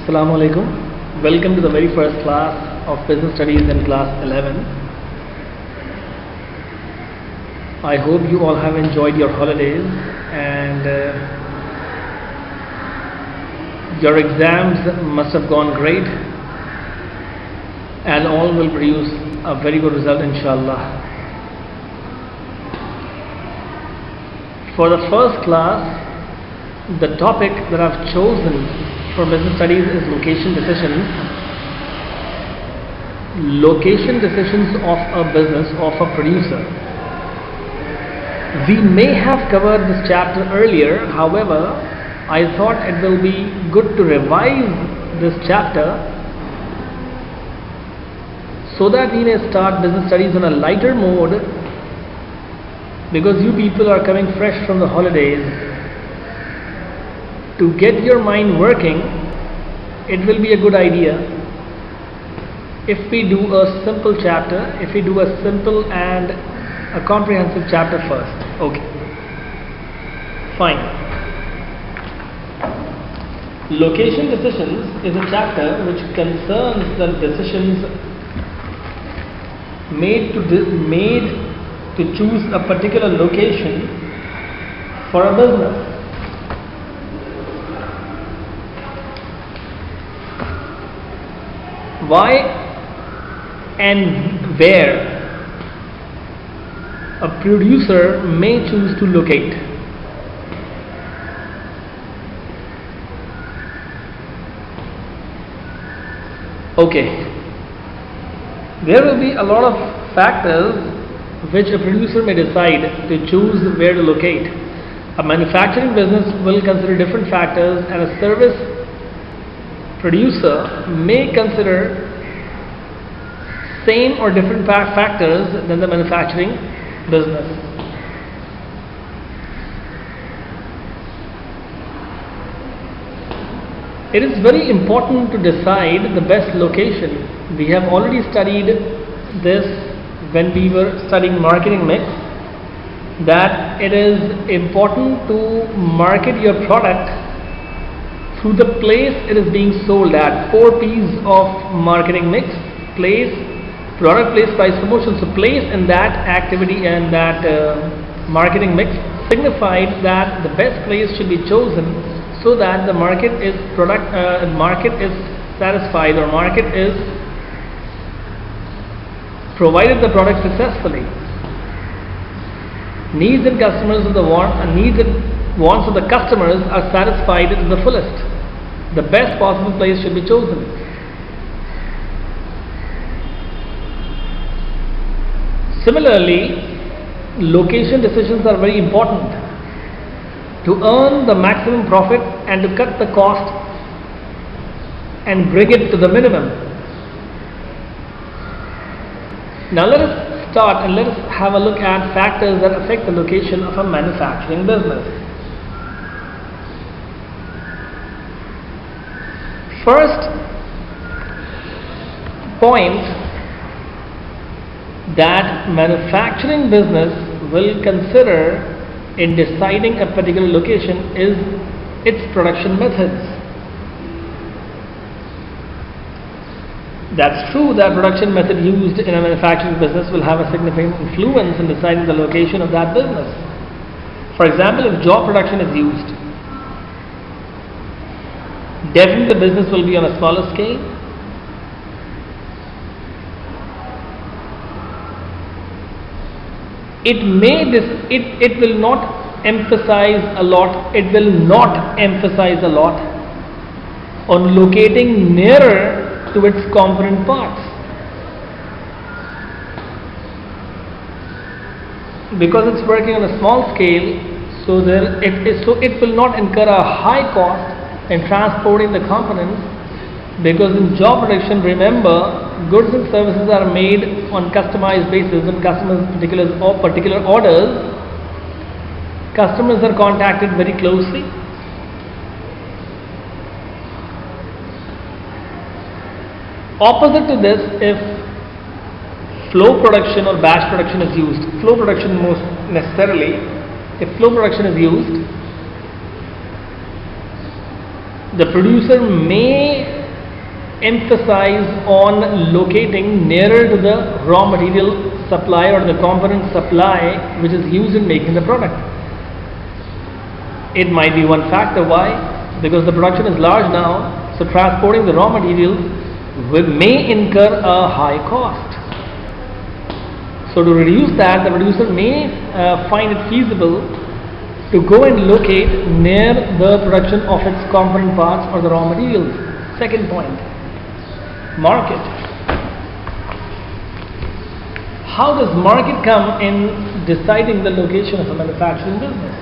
Assalamu alaikum. Welcome to the very first class of Business Studies in class 11. I hope you all have enjoyed your holidays and your exams must have gone great and all will produce a very good result, inshallah. For the first class, the topic that I've chosen for business studies is location decisions. Location decisions of a business, of a producer. We may have covered this chapter earlier, however, I thought it will be good to revise this chapter so that we may start business studies on a lighter mode, because you people are coming fresh from the holidays. To get your mind working, it will be a good idea if we do a simple chapter, if we do a simple and a comprehensive chapter first. Okay, fine. Location decisions is a chapter which concerns the decisions made to choose a particular location for a business. Why and where a producer may choose to locate. Okay, there will be a lot of factors which a producer may decide to choose where to locate. A manufacturing business will consider different factors, and a service producer may consider same or different factors than the manufacturing business. It is very important to decide the best location. We have already studied this when we were studying marketing mix, that it is important to market your product through the place it is being sold at. 4 P's of marketing mix: place, product, place, price, promotion. So place in that activity and that marketing mix signified that the best place should be chosen so that the market is satisfied, or market is provided the product successfully. Needs and customers of the needs and wants of the customers are satisfied to the fullest. The best possible place should be chosen. Similarly, location decisions are very important to earn the maximum profit and to cut the cost and bring it to the minimum. Now let us start and let us have a look at factors that affect the location of a manufacturing business. First point that manufacturing business will consider in deciding a particular location is its production methods. That's true that production method used in a manufacturing business will have a significant influence in deciding the location of that business. For example, if job production is used, definitely the business will be on a smaller scale. It will not emphasize a lot. It will not emphasize a lot on locating nearer to its component parts, because it's working on a small scale. So it will not incur a high cost in transporting the components, because in job production, remember, goods and services are made on customized basis. When customers particular orders, customers are contacted very closely. Opposite to this, if flow production or batch production is used, flow production most necessarily, if flow production is used, the producer may emphasize on locating nearer to the raw material supply or the component supply which is used in making the product. It might be one factor. Why? Because the production is large now, so transporting the raw materials may incur a high cost. So to reduce that, the producer may find it feasible to go and locate near the production of its component parts or the raw materials. Second point, market. How does market come in deciding the location of a manufacturing business?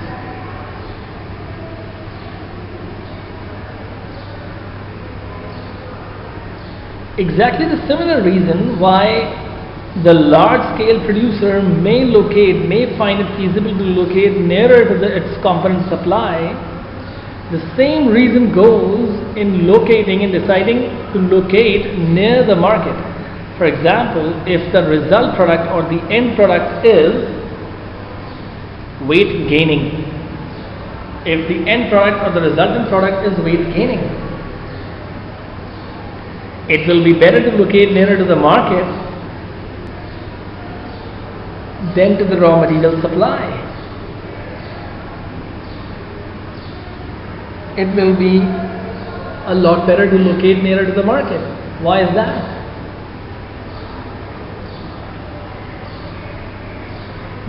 Exactly the similar reason why the large-scale producer may find it feasible to locate nearer to its component supply. The same reason goes in deciding to locate near the market. For example, if the result product or the end product is weight gaining, if the end product or the resultant product is weight gaining, it will be better to locate nearer to the market than to the raw material supply. It will be a lot better to locate nearer to the market. Why is that?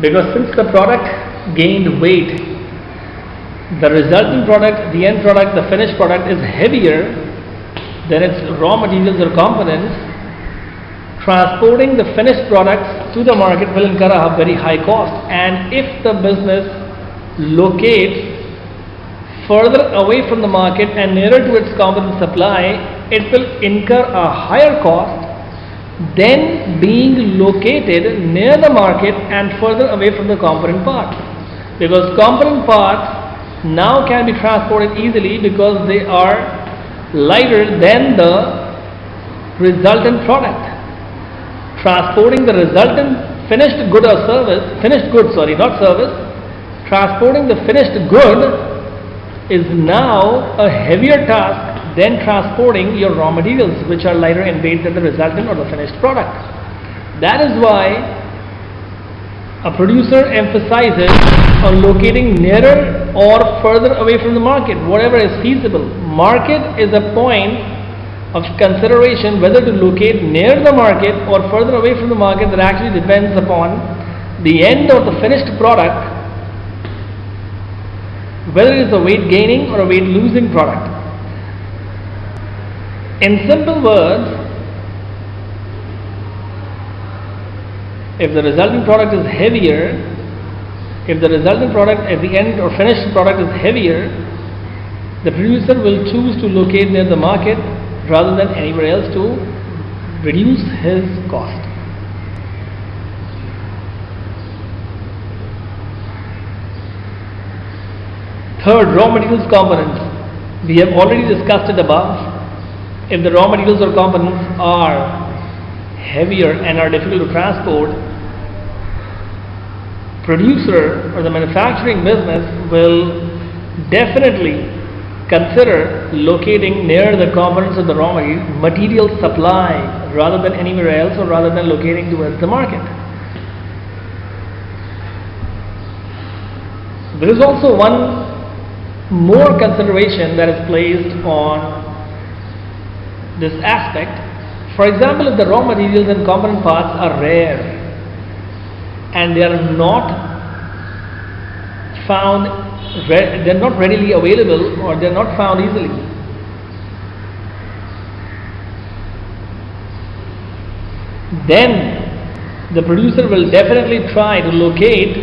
Because since the product gained weight, the resultant product, the end product, the finished product is heavier than its raw materials or components, transporting the finished products to the market will incur a very high cost. And if the business locates further away from the market and nearer to its component supply, it will incur a higher cost than being located near the market and further away from the component parts. Because component parts now can be transported easily because they are lighter than the resultant product. Transporting the resultant finished good, transporting the finished good is now a heavier task than transporting your raw materials, which are lighter in weight than the resultant or the finished product. That is why a producer emphasizes on locating nearer or further away from the market, whatever is feasible. Market is a point of consideration whether to locate near the market or further away from the market. That actually depends upon the end or the finished product, whether it is a weight gaining or a weight losing product. In simple words, if the resulting product is heavier, if the resultant product at the end or finished product is heavier, the producer will choose to locate near the market rather than anywhere else to reduce his cost. Third, raw materials components. We have already discussed it above. If the raw materials or components are heavier and are difficult to transport, producer or the manufacturing business will definitely consider locating near the components of the raw material supply rather than anywhere else, or rather than locating towards the market. There is also one more consideration that is placed on this aspect. For example, if the raw materials and component parts are rare and they are not found, they are not readily available, or they are not found easily, then the producer will definitely try to locate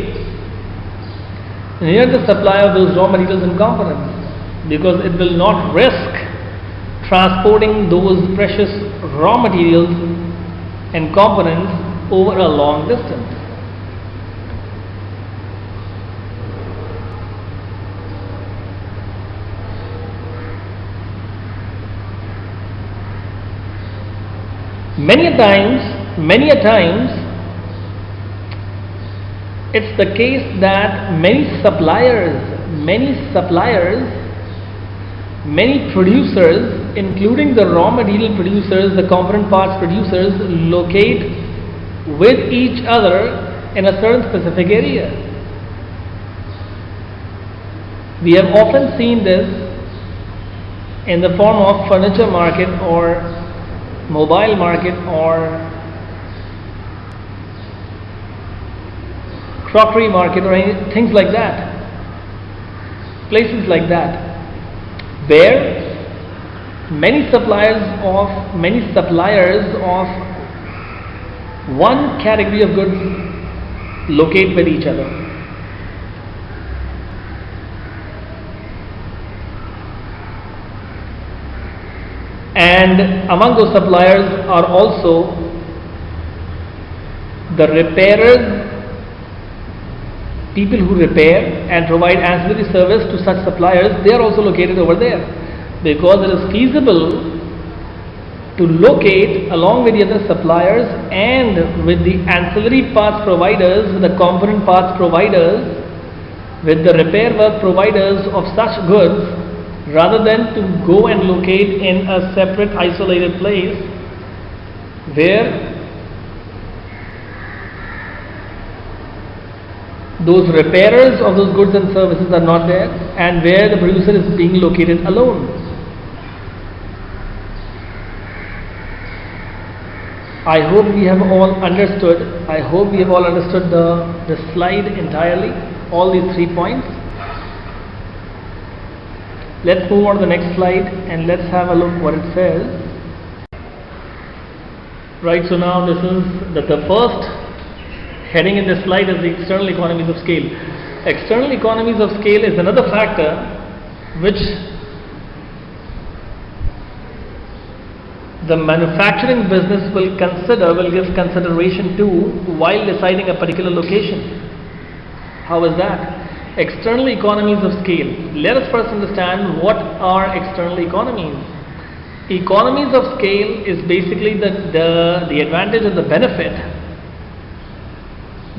near the supply of those raw materials and components, because it will not risk transporting those precious raw materials and components over a long distance. Many a times, it's the case that many suppliers, many producers including the raw material producers, the component parts producers, locate with each other in a certain specific area. We have often seen this in the form of furniture market or mobile market or crockery market or things like that, places like that, where many suppliers of one category of goods locate with each other. And among those suppliers are also the repairers, people who repair and provide ancillary service to such suppliers. They are also located over there, because it is feasible to locate along with the other suppliers and with the ancillary parts providers, with the component parts providers, with the repair work providers of such goods, rather than to go and locate in a separate isolated place where those repairers of those goods and services are not there and where the producer is being located alone. I hope we have all understood the slide entirely, all these 3 points. Let's move on to the next slide and let's have a look what it says. Right, so now this is the first heading in this slide is the external economies of scale. External economies of scale is another factor which the manufacturing business will give consideration to while deciding a particular location. How is that? External economies of scale. Let us first understand what are external economies. Economies of scale is basically the advantage or the benefit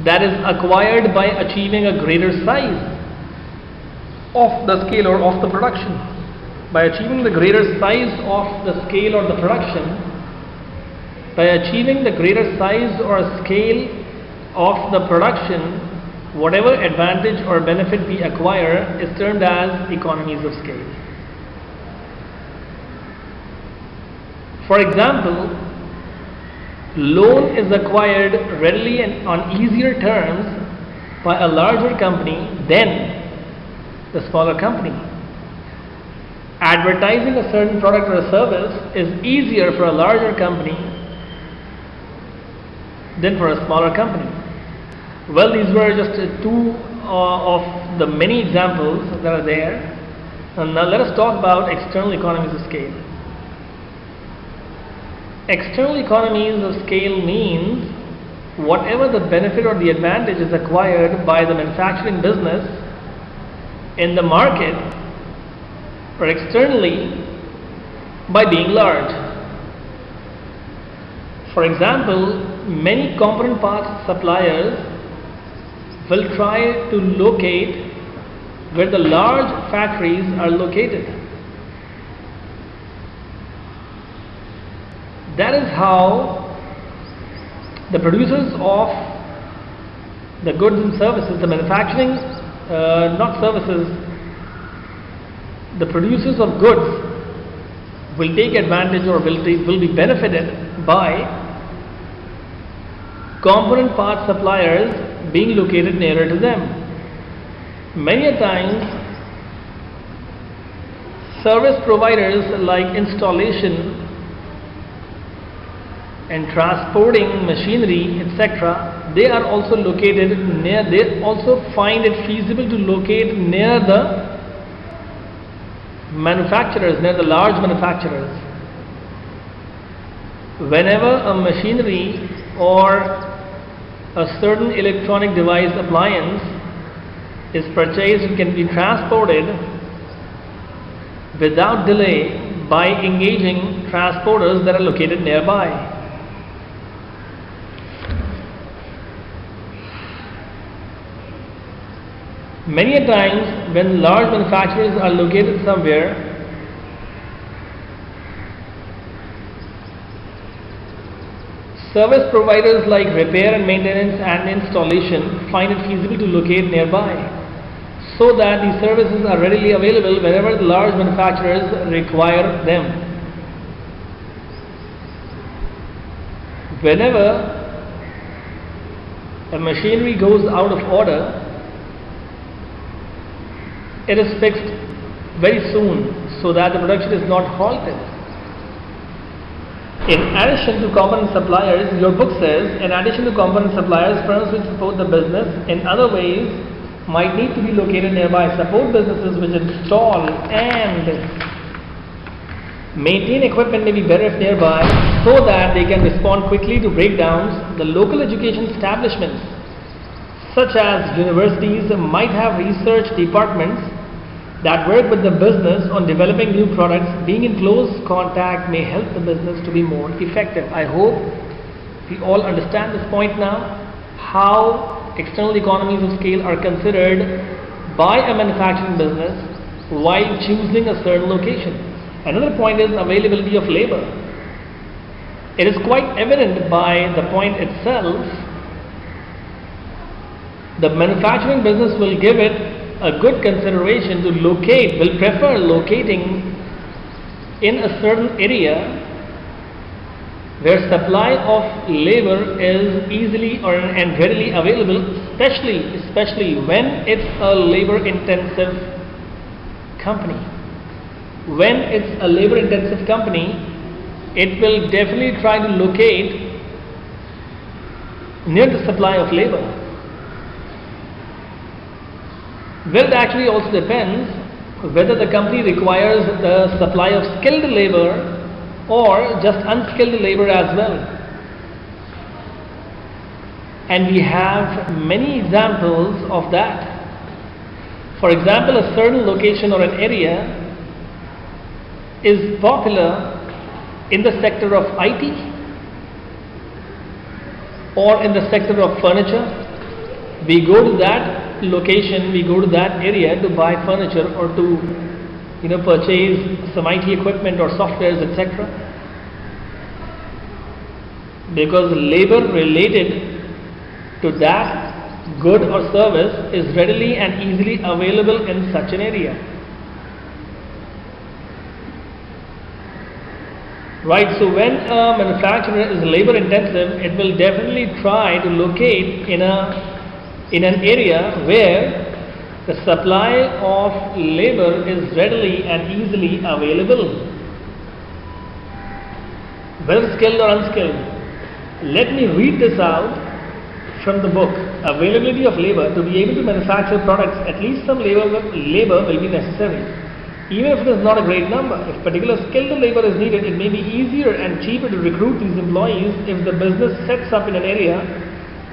that is acquired by achieving a greater size of the scale or of the production. By achieving the greater size of the scale or the production, by achieving the greater size or scale of the production, whatever advantage or benefit we acquire is termed as economies of scale. For example, loan is acquired readily and on easier terms by a larger company than the smaller company. Advertising a certain product or a service is easier for a larger company than for a smaller company. Well, these were just two of the many examples that are there. And now let us talk about external economies of scale. External economies of scale means whatever the benefit or the advantage is acquired by the manufacturing business in the market or externally by being large. For example, many component parts suppliers will try to locate where the large factories are located. That is how the producers of the goods and services, the manufacturing, not services, the producers of goods will take advantage or will be benefited by component part suppliers being located nearer to them. Many a times, service providers like installation and transporting machinery, etc., they are also located near, they also find it feasible to locate near the manufacturers, near the large manufacturers. Whenever a machinery or a certain electronic device appliance is purchased and can be transported without delay by engaging transporters that are located nearby. Many a times when large manufacturers are located somewhere, Service providers like repair and maintenance and installation find it feasible to locate nearby so that these services are readily available wherever the large manufacturers require them. Whenever a machinery goes out of order, it is fixed very soon so that the production is not halted. In addition to component suppliers, your book says, in addition to component suppliers, firms which support the business in other ways might need to be located nearby. Support businesses which install and maintain equipment may be better if nearby so that they can respond quickly to breakdowns. The local education establishments such as universities might have research departments that work with the business on developing new products. Being in close contact may help the business to be more effective. I hope we all understand this point now, how external economies of scale are considered by a manufacturing business while choosing a certain location. Another point is availability of labor. It is quite evident by the point itself. The manufacturing business will give it a good consideration to will prefer locating in a certain area where supply of labor is easily and readily available, especially when it's a labor intensive company. When it's a labor intensive company, it will definitely try to locate near the supply of labor. Well, it actually also depends whether the company requires the supply of skilled labor or just unskilled labor as well. And we have many examples of that. For example, a certain location or an area is popular in the sector of IT or in the sector of furniture. We go to that location, we go to that area to buy furniture or to purchase some IT equipment or softwares, etc. Because labor related to that good or service is readily and easily available in such an area. Right, so when a manufacturer is labor intensive, it will definitely try to locate in an area where the supply of labor is readily and easily available, whether skilled or unskilled. Let me read this out from the book. Availability of labor. To be able to manufacture products, at least some labor will be necessary. Even if it is not a great number, if particular skilled labor is needed, it may be easier and cheaper to recruit these employees if the business sets up in an area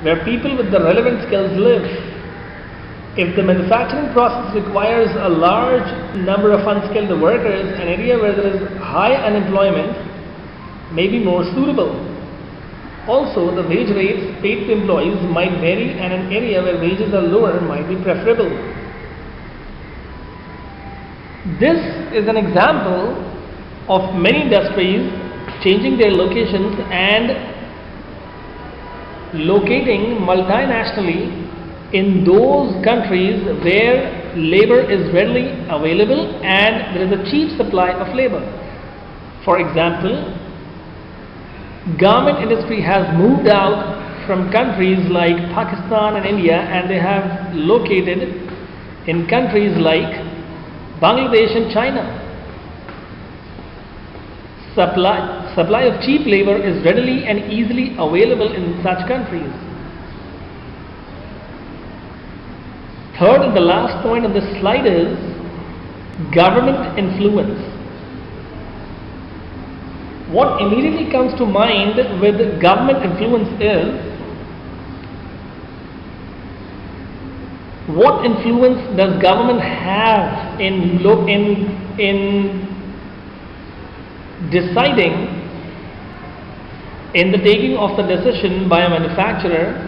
where people with the relevant skills live. If the manufacturing process requires a large number of unskilled workers, an area where there is high unemployment may be more suitable. Also, the wage rates paid to employees might vary, and an area where wages are lower might be preferable. This is an example of many industries changing their locations and locating multinationally in those countries where labor is readily available and there is a cheap supply of labor. For example, garment industry has moved out from countries like Pakistan and India, and they have located in countries like Bangladesh and China. Supply of cheap labor is readily and easily available in such countries. Third and the last point on this slide is government influence. What immediately comes to mind with government influence is, what influence does government have in deciding, in the taking of the decision by a manufacturer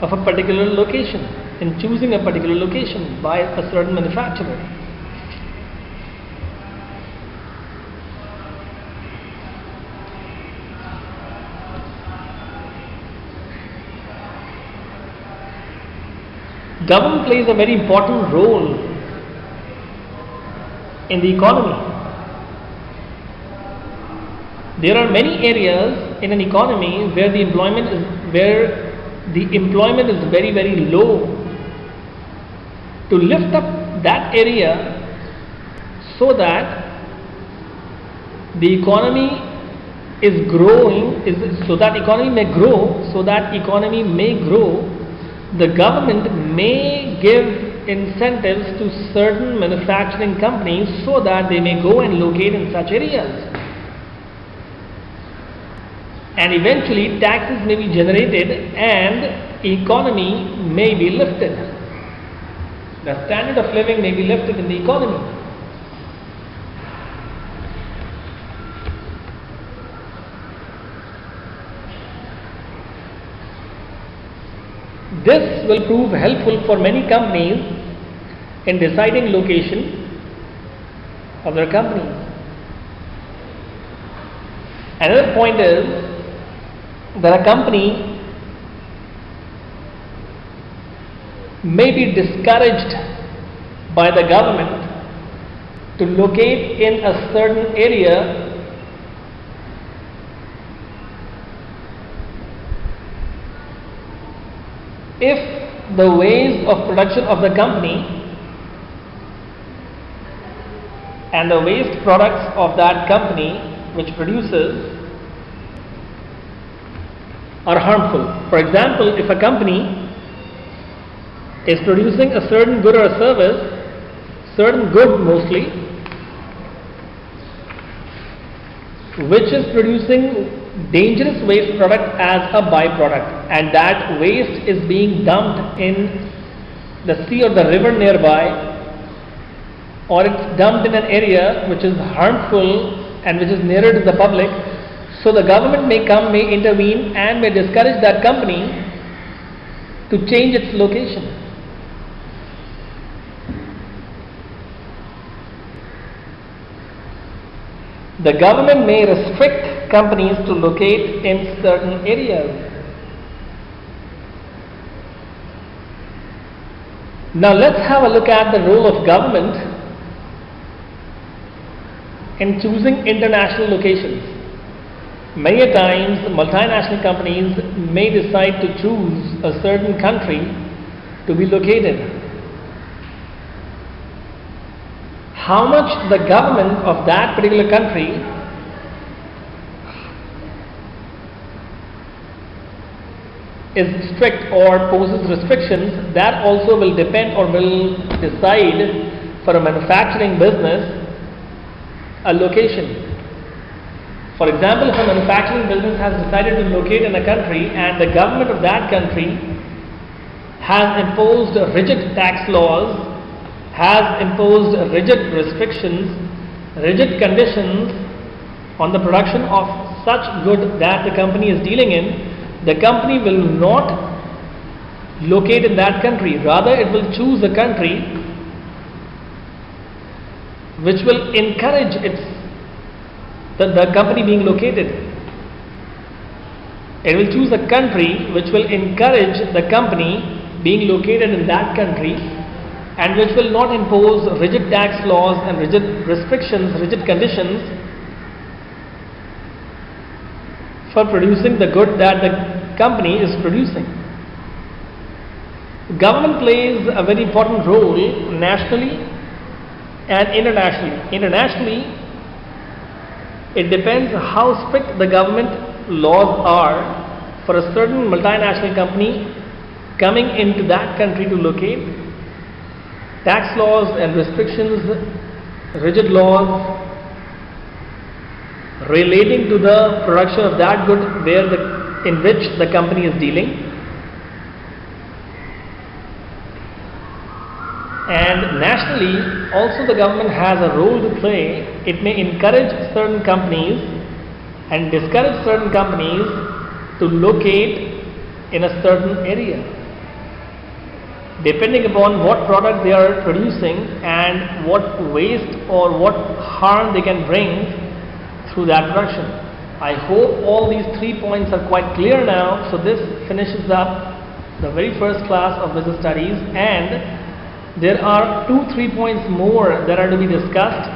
of a particular location, in choosing a particular location by a certain manufacturer? Government plays a very important role in the economy. There are many areas in an economy where the employment is very, very low. To lift up that area so that the economy is growing, so that economy may grow, the government may give incentives to certain manufacturing companies so that they may go and locate in such areas. And eventually taxes may be generated and economy may be lifted. The standard of living may be lifted in the economy. This will prove helpful for many companies in deciding location of their companies. Another point is that a company may be discouraged by the government to locate in a certain area if the ways of production of the company and the waste products of that company which produces are harmful. For example, if a company is producing a certain good or a service, certain good mostly, which is producing dangerous waste product as a byproduct, and that waste is being dumped in the sea or the river nearby, or it's dumped in an area which is harmful and which is nearer to the public, so the government may intervene and may discourage that company to change its location. The government may restrict companies to locate in certain areas. Now let's have a look at the role of government in choosing international locations. Many a times multinational companies may decide to choose a certain country to be located. How much the government of that particular country is strict or poses restrictions, that also will depend or will decide for a manufacturing business a location. For example, if a manufacturing business has decided to locate in a country and the government of that country has imposed rigid tax laws, has imposed rigid restrictions, rigid conditions on the production of such good that the company is dealing in, the company will not locate in that country. Rather, it will choose a country which will encourage the company being located. It will choose a country which will encourage the company being located in that country, and which will not impose rigid tax laws and rigid restrictions, rigid conditions for producing the good that the company is producing. Government plays a very important role nationally and internationally. Internationally, it depends how strict the government laws are for a certain multinational company coming into that country to locate. Tax laws and restrictions, rigid laws relating to the production of that good in which the company is dealing. And nationally, also the government has a role to play. It may encourage certain companies and discourage certain companies to locate in a certain area, depending upon what product they are producing and what waste or what harm they can bring through that production. I hope all these 3 points are quite clear now. So this finishes up the very first class of business studies, and there are 2-3 points more that are to be discussed,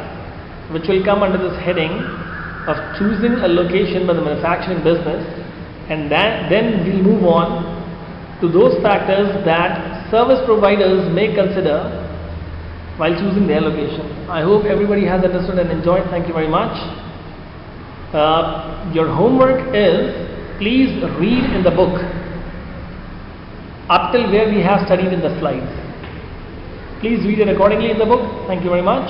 which will come under this heading of choosing a location for the manufacturing business, and then we'll move on to those factors that service providers may consider while choosing their location. I hope everybody has understood and enjoyed. Thank you very much. Your homework is, please read in the book up till where we have studied in the slides. Please read it accordingly in the book. Thank you very much.